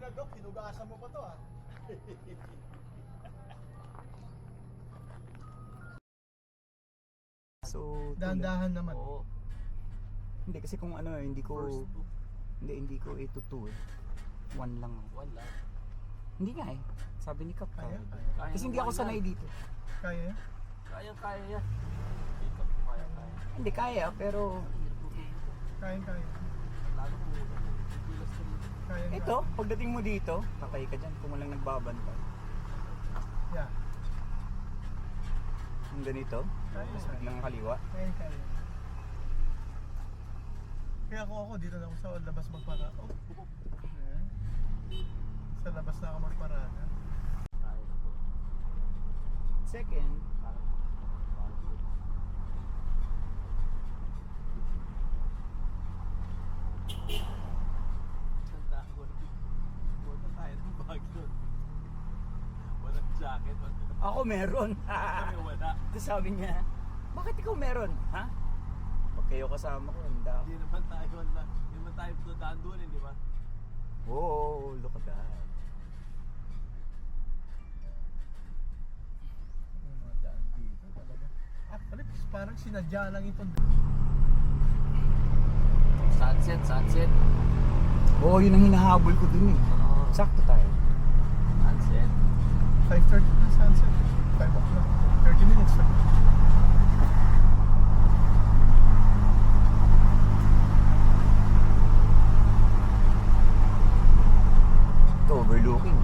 na, Dok. Hinugasan mo pa to, ah. So, Dahan-dahan naman. Oo. hindi kasi kung ano, hindi ko First two. hindi ko ito 2 eh. 1 lang. Wala. Hindi nga eh. Sabi ni Kap Kaya, kaya. kaya. Kaya Kasi hindi ng ako one sanay yan. dito. Kaya yan? Kaya yan. Dito, kaya. Hindi kaya pero Kaya, kaya. Lalo kung bilas ka dito. Kaya, ito, pagdating mo dito, patay ka dyan kung walang nagbabantay. Yeah. Yung ganito, Kaya, tapos kaya. biglang kaliwa. Kaya, kaya. Kaya ako dito na ako sa labas magpara. Oh. Ayan. Sa labas na ako magparada. Kaya na po. Second, Tanda ko na. Punta tayo ng Baguio. Walang jacket. ako meron. Kami wala. Tapos sabi niya, bakit ikaw meron? Ha? Pag kayo kasama ko, handa ako. Hindi naman tayo wala. Hindi naman tayo daan doon eh, di ba? Oh, look at that. Yung mga daan dito talaga. Actually, parang sinadya lang itong Sunset, sunset. Oo, yun ang hinahabol ko dun eh. Oo. Sakto tayo. Sunset. 5:30 na sunset. 5 o'clock. 30 minutes lang. Ito, overlooking.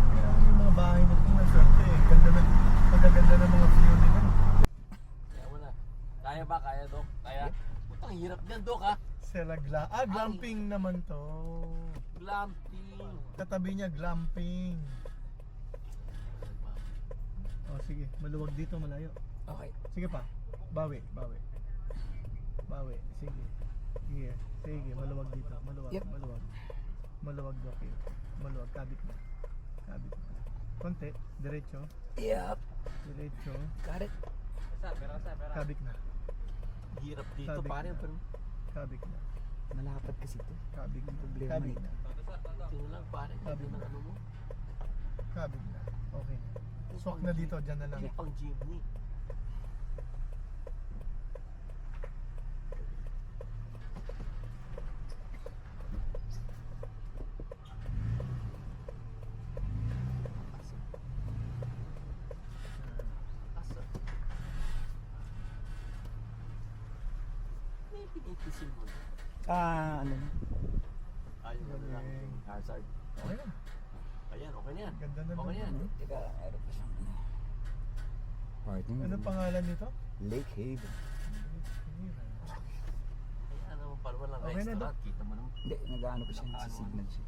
Kaya yung mga bahay na ito, naswerte eh. Magaganda ng mga view nila. Kaya wala. Kaya ba? Kaya, Dok? Kaya? Putang hirap niyan, Dok, ha? Glamping naman to. Glamping. Katabi niya, glamping. Oh, sige. Maluwag dito, malayo. Okay. Sige pa. Bawi. Sige. Sige, maluwag dito. Maluwag, Yep. maluwag. Maluwag, okay. Maluwag, kabit na. Konti, diretso. Yep. Diretso, Got it. kabit na. Hirap dito, Sabi pare. ko. Pero Kabit na. Malapad kasi ito. Kabit na. Problema Kabit nito. na. tingnan lang, pare. Sabi Sabi mo. ng ano mo. Kabit na. Okay na. Swak na dito, dyan na lang. Yung pang jeepney. Asa? May pinitisin mo na. Ano na? Ayun na lang. Galing. Hazard. Okay na. Ayan, okay na yan. Ganda na Okay na yan. doon. Teka, meron pa siyang ano. Parking. Ano pangalan nito? Lake Haven. Ayan naman pala walang Okay na, restaurant. Kita mo naman. Hindi, nag-ano pa siya, nagsisignal siya.